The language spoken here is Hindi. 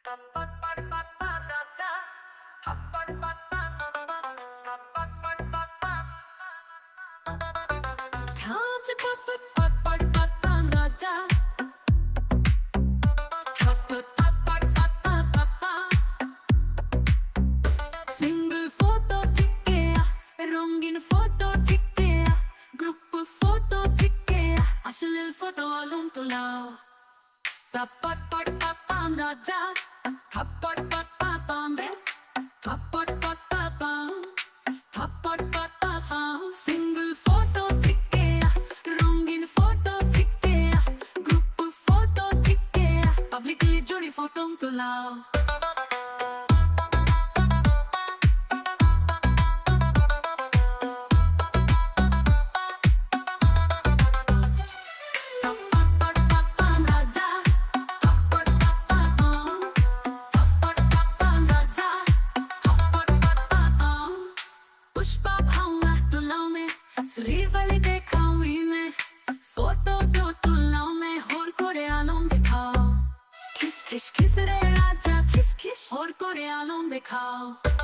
सिंगल फोटो ठीक गया, रंगीन फोटो ठीक गया, ग्रुप फोटो ठीक गया, अश्लील फोटो आलम तुलाओ। थप्पड़ पड़ पाम राजा, थप्पड़ पड़ पाम रे, थप्पड़ पड़ पाम, थप्पड़ पड़ पाम। सिंगल फोटो ठीक गया, रंगीन फोटो ठीक गया, ग्रुप फोटो ठीक गया, पब्लिकली जुड़ी फोटो तुलाओ। सुरी वाली देखा हुई मैं फोटो दो तुलनाओं में होर कोरे आलम दिखाओ। खिस खिस खिस रे राजा खिस खिस होर कोरे आलम दिखाओ।